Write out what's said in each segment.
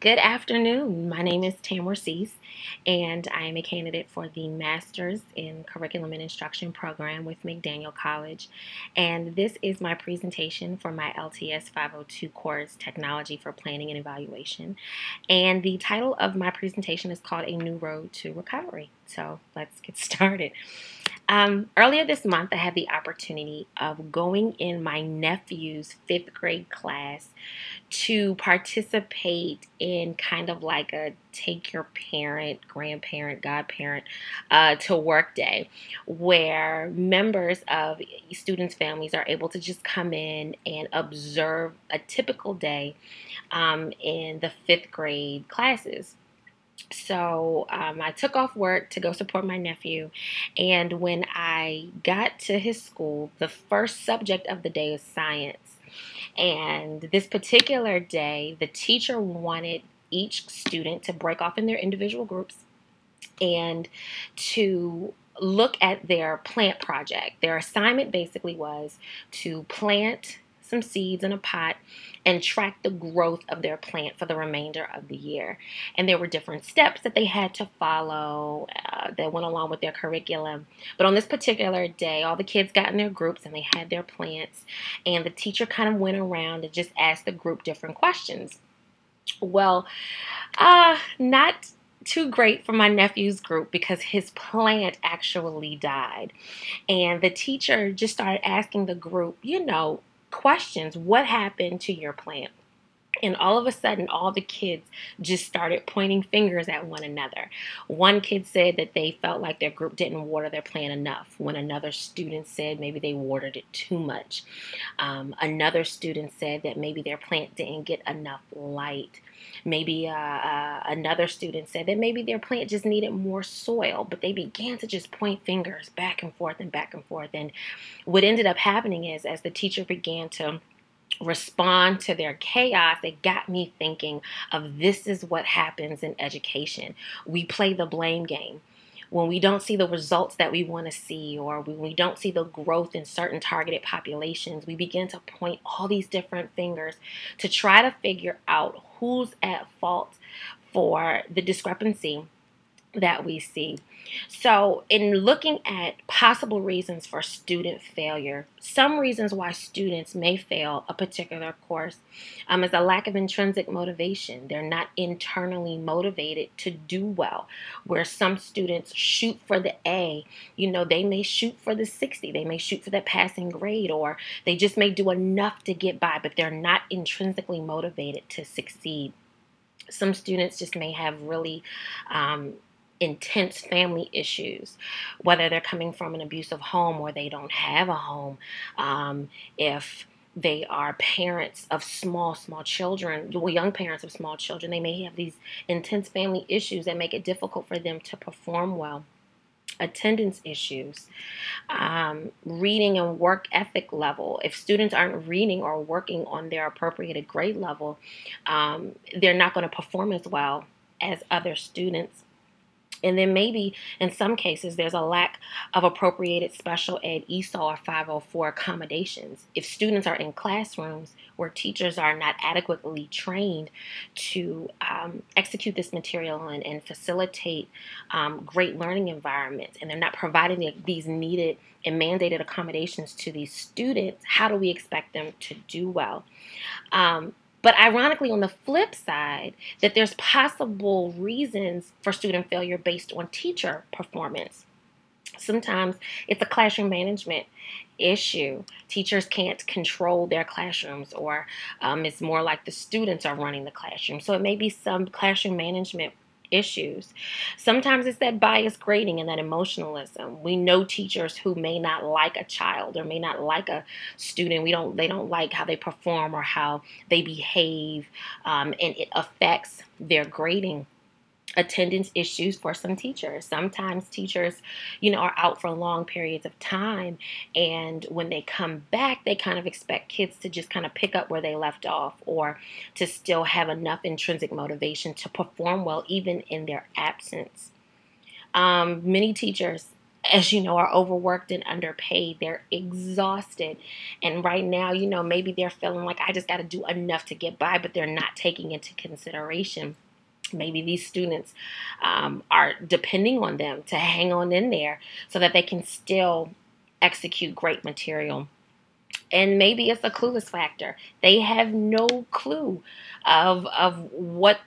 Good afternoon. My name is Tamara Cease, and I am a candidate for the Master's in Curriculum and Instruction program with McDaniel College. And this is my presentation for my LTS 502 course, Technology for Planning and Evaluation. And the title of my presentation is called A New Road to Recovery. So let's get started. Earlier this month, I had the opportunity of going in my nephew's fifth grade class to participate in kind of like a take your parent, grandparent, godparent to work day, where members of students' families are able to just come in and observe a typical day in the fifth grade classes. So I took off work to go support my nephew. And when I got to his school, the first subject of the day is science. And this particular day, the teacher wanted each student to break off in their individual groups and to look at their plant project. Their assignment basically was to plant some seeds in a pot and track the growth of their plant for the remainder of the year. And there were different steps that they had to follow that went along with their curriculum. But on this particular day, all the kids got in their groups and they had their plants, and the teacher kind of went around and just asked the group different questions. Well, not too great for my nephew's group because his plant actually died. And the teacher just started asking the group, questions. What happened to your plant? And all of a sudden, all the kids just started pointing fingers at one another. One kid said that they felt like their group didn't water their plant enough, when another student said maybe they watered it too much. Another student said that maybe their plant didn't get enough light. Maybe another student said that maybe their plant just needed more soil, but they began to just point fingers back and forth and back and forth. And what ended up happening is, as the teacher began to respond to their chaos, it got me thinking of this is what happens in education. We play the blame game. When we don't see the results that we want to see, or when we don't see the growth in certain targeted populations, we begin to point all these different fingers to try to figure out who's at fault for the discrepancy that we see. So in looking at possible reasons for student failure, some reasons why students may fail a particular course is a lack of intrinsic motivation. They're not internally motivated to do well. Where some students shoot for the A, they may shoot for the 60, they may shoot for that passing grade, or they just may do enough to get by, but they're not intrinsically motivated to succeed. Some students just may have really intense family issues, whether they're coming from an abusive home or they don't have a home. If they are parents of small children, young parents of small children, they may have these intense family issues that make it difficult for them to perform well. Attendance issues, reading and work ethic level. If students aren't reading or working on their appropriated grade level, they're not going to perform as well as other students. And then maybe in some cases there's a lack of appropriated special ed ESOL or 504 accommodations. If students are in classrooms where teachers are not adequately trained to execute this material and facilitate great learning environments, and they're not providing these needed and mandated accommodations to these students, how do we expect them to do well? But ironically, on the flip side, that there's possible reasons for student failure based on teacher performance. Sometimes it's a classroom management issue. Teachers can't control their classrooms, or it's more like the students are running the classroom. So it may be some classroom management issues. Sometimes it's that biased grading and that emotionalism. We know teachers who may not like a child or may not like a student. They don't like how they perform or how they behave, and it affects their grading. Attendance issues for some teachers. Sometimes teachers, are out for long periods of time, and when they come back, they kind of expect kids to just kind of pick up where they left off, or to still have enough intrinsic motivation to perform well even in their absence. Many teachers as you know, are overworked and underpaid. They're exhausted. And right now, maybe they're feeling like I just got to do enough to get by, but they're not taking into consideration maybe these students are depending on them to hang on in there so that they can still execute great material. And maybe it's a clueless factor. They have no clue of what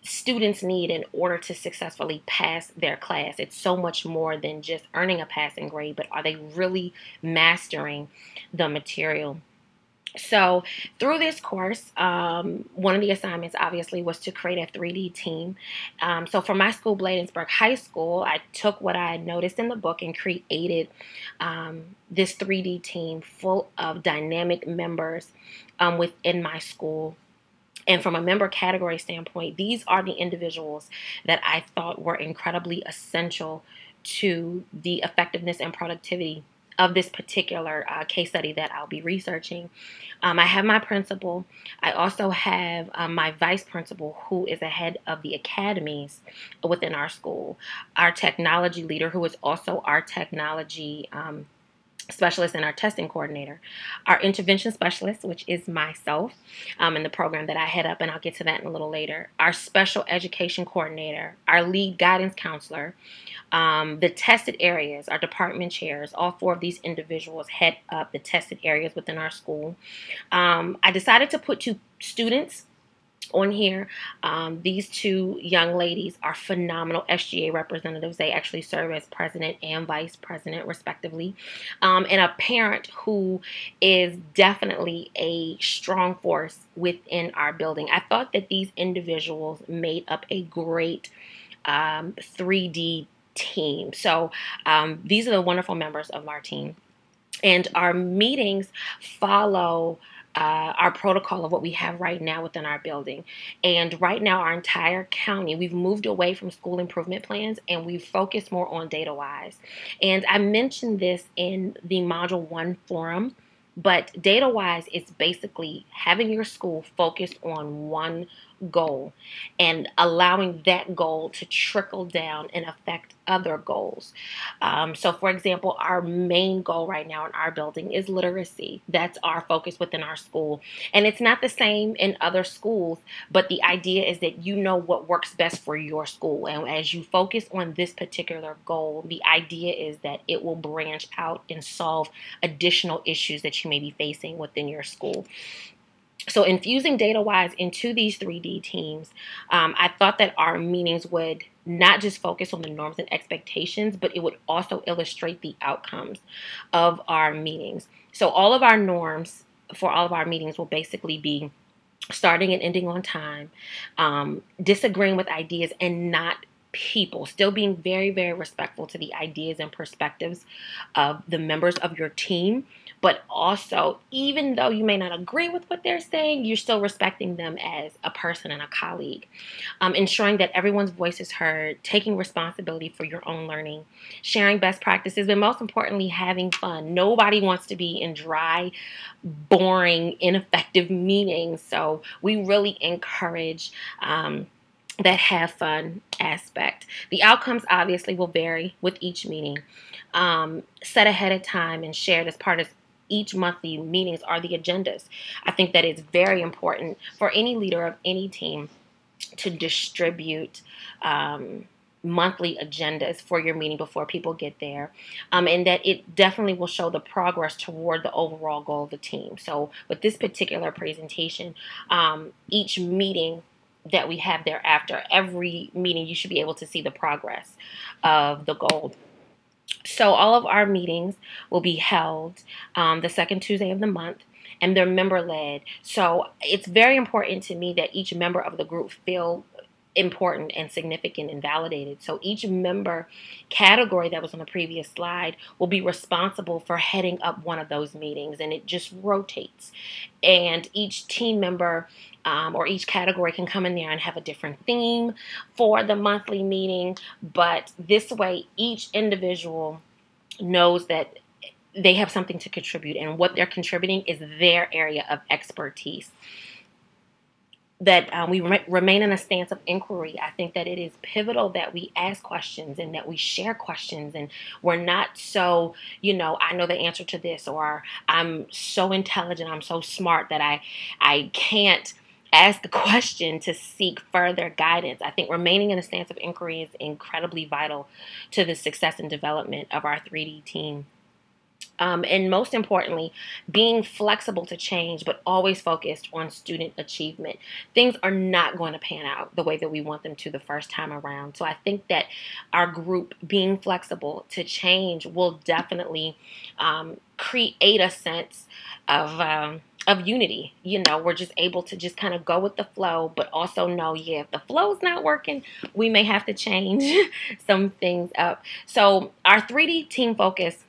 students need in order to successfully pass their class. It's so much more than just earning a passing grade, but are they really mastering the material? So through this course, one of the assignments obviously was to create a 3D team. So for my school, Bladensburg High School, I took what I had noticed in the book and created this 3D team full of dynamic members within my school. And from a member category standpoint, these are the individuals that I thought were incredibly essential to the effectiveness and productivity of this particular case study that I'll be researching. I have my principal. I also have my vice principal, who is the head of the academies within our school, our technology leader, who is also our technology specialist and our testing coordinator, our intervention specialist, which is myself in the program that I head up, and I'll get to that in a little later, our special education coordinator, our lead guidance counselor, the tested areas, our department chairs. All four of these individuals head up the tested areas within our school. I decided to put 2 students on here. These 2 young ladies are phenomenal SGA representatives. They actually serve as president and vice president, respectively. And a parent who is definitely a strong force within our building. I thought that these individuals made up a great 3D team. So these are the wonderful members of our team. And our meetings follow our protocol of what we have right now within our building. And right now, our entire county, we've moved away from school improvement plans and we've focused more on data-wise. And I mentioned this in the Module 1 forum, but data-wise is basically having your school focus on one goal and allowing that goal to trickle down and affect other goals. So for example, our main goal right now in our building is literacy. That's our focus within our school. And it's not the same in other schools, but the idea is that you know what works best for your school. And as you focus on this particular goal, the idea is that it will branch out and solve additional issues that you may be facing within your school. So infusing data-wise into these 3D teams, I thought that our meetings would not just focus on the norms and expectations, but it would also illustrate the outcomes of our meetings. So all of our norms for all of our meetings will basically be starting and ending on time, disagreeing with ideas and not people, still being very, very respectful to the ideas and perspectives of the members of your team, but also, even though you may not agree with what they're saying, you're still respecting them as a person and a colleague. Ensuring that everyone's voice is heard, taking responsibility for your own learning, sharing best practices, but most importantly, having fun. Nobody wants to be in dry, boring, ineffective meetings, so we really encourage that have fun aspect. The outcomes obviously will vary with each meeting. Set ahead of time and shared as part of each monthly meetings are the agendas. I think that it's very important for any leader of any team to distribute monthly agendas for your meeting before people get there, and that it definitely will show the progress toward the overall goal of the team. So with this particular presentation, each meeting that we have thereafter, every meeting you should be able to see the progress of the goal. So all of our meetings will be held the second Tuesday of the month, and they're member-led. So it's very important to me that each member of the group feel important and significant and validated. So each member category that was on the previous slide will be responsible for heading up one of those meetings, and it just rotates. And each team member or each category can come in there and have a different theme for the monthly meeting, but this way each individual knows that they have something to contribute, and what they're contributing is their area of expertise. we remain in a stance of inquiry. I think that it is pivotal that we ask questions and that we share questions, and we're not so, I know the answer to this, or I'm so intelligent, I'm so smart that I can't ask a question to seek further guidance. I think remaining in a stance of inquiry is incredibly vital to the success and development of our 3D team. And most importantly, being flexible to change, but always focused on student achievement. Things are not going to pan out the way that we want them to the first time around. So I think that our group being flexible to change will definitely create a sense of unity. We're just able to just kind of go with the flow, but also know, if the flow's not working, we may have to change some things up. So our 3D team focus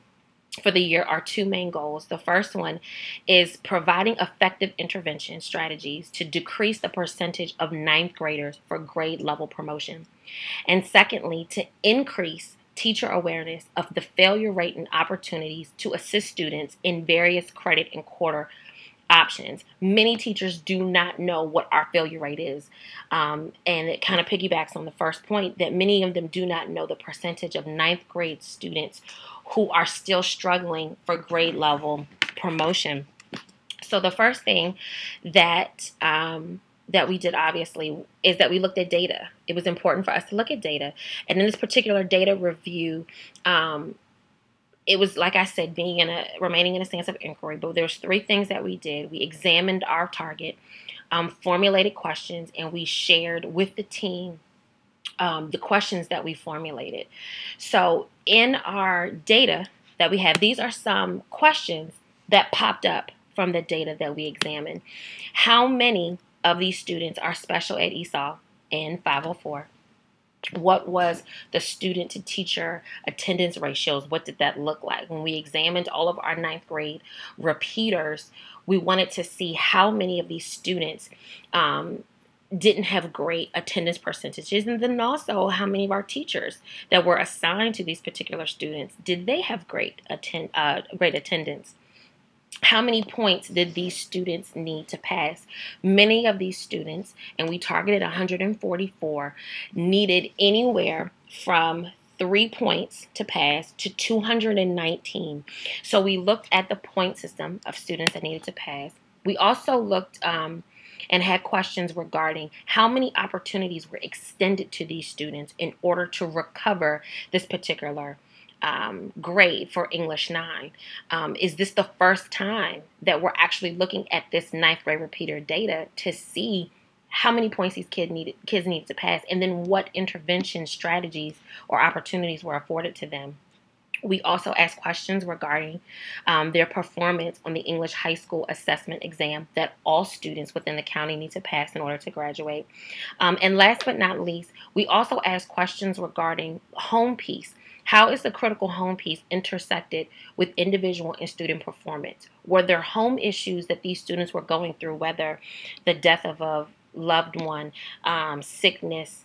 for the year are two main goals. The first one is providing effective intervention strategies to decrease the percentage of ninth graders for grade level promotion. And secondly, to increase teacher awareness of the failure rate and opportunities to assist students in various credit and quarter options. Many teachers do not know what our failure rate is. And it kind of piggybacks on the first point that many of them do not know the percentage of ninth grade students who are still struggling for grade level promotion. So the first thing that that we did, obviously, is that we looked at data. It was important for us to look at data. And in this particular data review, it was, like I said, remaining in a stance of inquiry. But there's three things that we did. We examined our target, formulated questions, and we shared with the team the questions that we formulated. So in our data that we have, these are some questions that popped up from the data that we examined. How many of these students are special ed ESOL in 504? What was the student to teacher attendance ratios? What did that look like? When we examined all of our ninth grade repeaters, we wanted to see how many of these students didn't have great attendance percentages, and then also how many of our teachers that were assigned to these particular students, did they have great attendance? How many points did these students need to pass? Many of these students, and we targeted 144, needed anywhere from 3 points to pass to 219. So we looked at the point system of students that needed to pass. We also looked and had questions regarding how many opportunities were extended to these students in order to recover this particular grade for English 9. Is this the first time that we're actually looking at this ninth grade repeater data to see how many points these kids needed to pass, and then what intervention strategies or opportunities were afforded to them? We also asked questions regarding their performance on the English high school assessment exam that all students within the county need to pass in order to graduate. And last but not least, we also asked questions regarding home piece. How is the critical home piece intersected with individual and student performance? Were there home issues that these students were going through, whether the death of a loved one, sickness,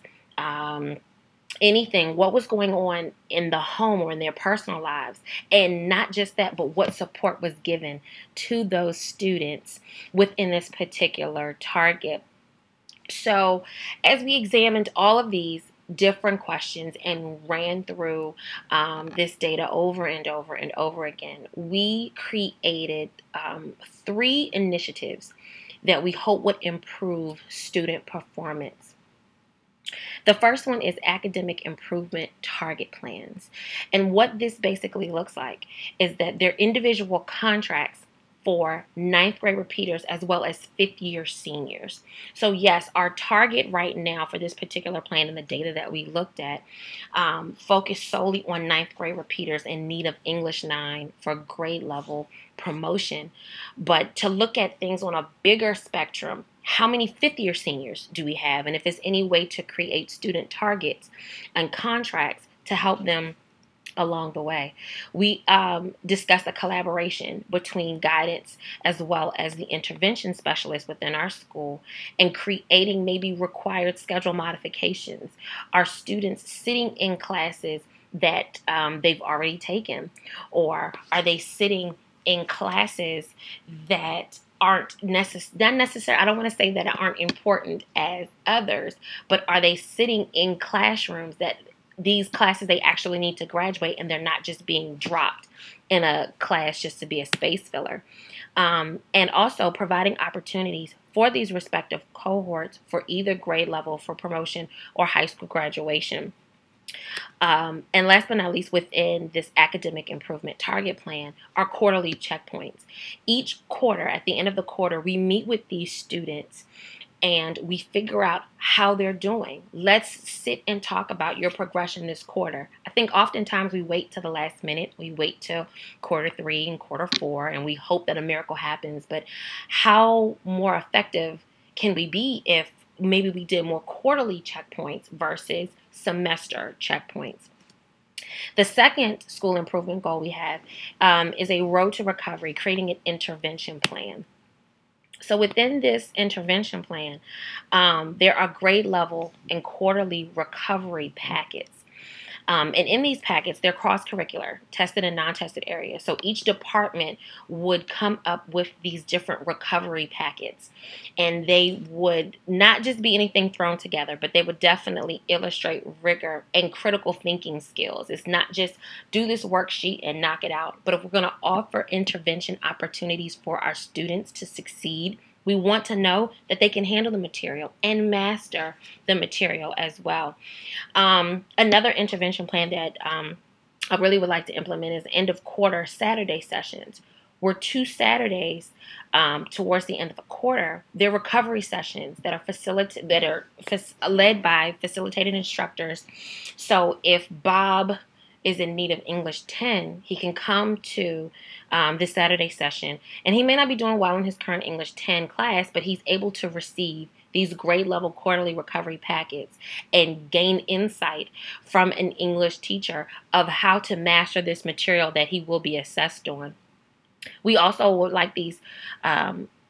anything? What was going on in the home or in their personal lives? And not just that, but what support was given to those students within this particular target. So as we examined all of these different questions and ran through this data over and over and over again, we created 3 initiatives that we hope would improve student performance. The first one is academic improvement target plans. And what this basically looks like is that they're individual contracts for ninth grade repeaters as well as fifth year seniors. So yes, our target right now for this particular plan and the data that we looked at focused solely on ninth grade repeaters in need of English 9 for grade level promotion. But to look at things on a bigger spectrum, how many fifth year seniors do we have? And if there's any way to create student targets and contracts to help them along the way. We discussed a collaboration between guidance as well as the intervention specialists within our school and creating maybe required schedule modifications. Are students sitting in classes that they've already taken, or are they sitting in classes that aren't not necessary. I don't want to say that aren't important as others, but are they sitting in classrooms that these classes they actually need to graduate, and they're not just being dropped in a class just to be a space filler. And also providing opportunities for these respective cohorts for either grade level for promotion or high school graduation. And last but not least, within this academic improvement target plan are quarterly checkpoints. Each quarter, at the end of the quarter, we meet with these students and we figure out how they're doing. Let's sit and talk about your progression this quarter. I think oftentimes we wait to the last minute. We wait till quarter 3 and quarter 4, and we hope that a miracle happens. But how more effective can we be if maybe we did more quarterly checkpoints versus semester checkpoints? The second school improvement goal we have is a road to recovery, creating an intervention plan. So within this intervention plan, there are grade level and quarterly recovery packets. And in these packets, they're cross-curricular, tested and non-tested areas. So each department would come up with these different recovery packets. And they would not just be anything thrown together, but they would definitely illustrate rigor and critical thinking skills. It's not just do this worksheet and knock it out. But if we're going to offer intervention opportunities for our students to succeed, we want to know that they can handle the material and master the material as well. Another intervention plan that I really would like to implement is end of quarter Saturday sessions. Where 2 Saturdays towards the end of the quarter, they're recovery sessions that are led by facilitated instructors. So if Bob is in need of English 10, he can come to this Saturday session, and he may not be doing well in his current English 10 class, but he's able to receive these grade level quarterly recovery packets and gain insight from an English teacher of how to master this material that he will be assessed on. We also would like these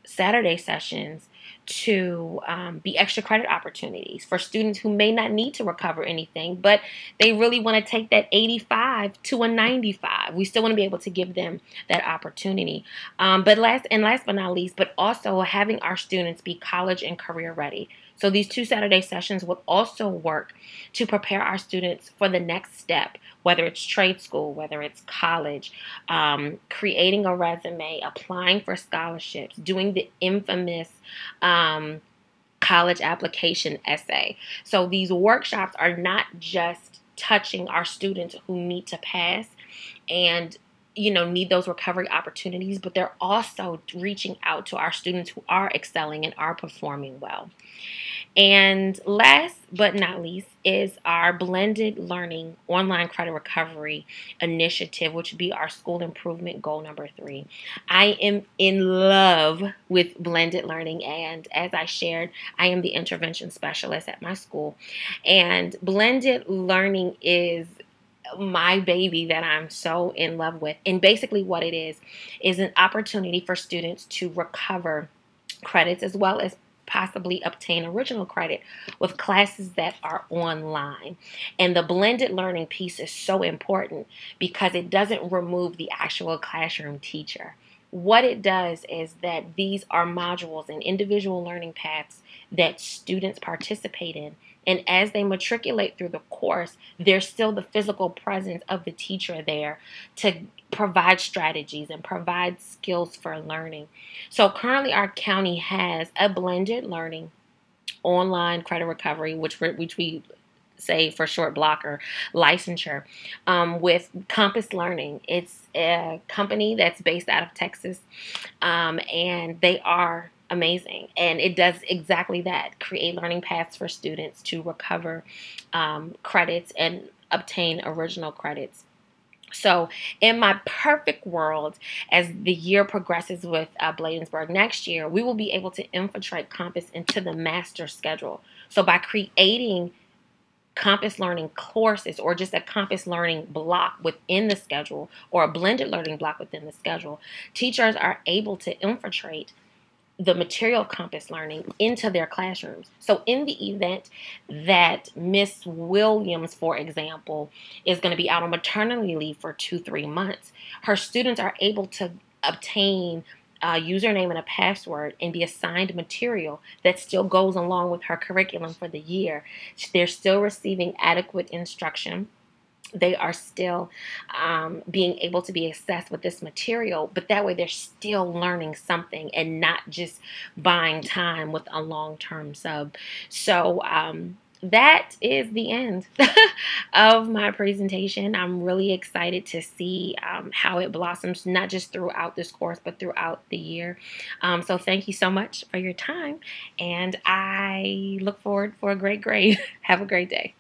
Saturday sessions to be extra credit opportunities for students who may not need to recover anything, but they really want to take that 85 to a 95. We still want to be able to give them that opportunity. But last but not least, but also having our students be college and career ready. So these 2 Saturday sessions would also work to prepare our students for the next step, whether it's trade school, whether it's college, creating a resume, applying for scholarships, doing the infamous college application essay. So these workshops are not just touching our students who need to pass and need those recovery opportunities, but they're also reaching out to our students who are excelling and are performing well. And last but not least is our blended learning online credit recovery initiative, which would be our school improvement goal number 3. I am in love with blended learning, and as I shared, I am the intervention specialist at my school, and blended learning is my baby that I'm so in love with. And basically what it is an opportunity for students to recover credits as well as possibly obtain original credit with classes that are online. And the blended learning piece is so important because it doesn't remove the actual classroom teacher. What it does is that these are modules and individual learning paths that students participate in. And as they matriculate through the course, there's still the physical presence of the teacher there to provide strategies and provide skills for learning. So currently our county has a blended learning online credit recovery, which we say for short blocker licensure, with Compass Learning. It's a company that's based out of Texas, and they are amazing, and it does exactly that: create learning paths for students to recover credits and obtain original credits. So in my perfect world, as the year progresses with Bladensburg next year, we will be able to infiltrate Compass into the master schedule. So by creating Compass Learning courses or just a Compass Learning block within the schedule or a blended learning block within the schedule, teachers are able to infiltrate the material Compass Learning into their classrooms. So in the event that Miss Williams, for example, is going to be out on maternity leave for 2-3 months, her students are able to obtain a username and a password and the assigned material that still goes along with her curriculum for the year. They're still receiving adequate instruction. They are still being able to be assessed with this material, but that way they're still learning something and not just buying time with a long-term sub. So that is the end of my presentation. I'm really excited to see how it blossoms, not just throughout this course, but throughout the year. So thank you so much for your time, and I look forward for a great grade. Have a great day.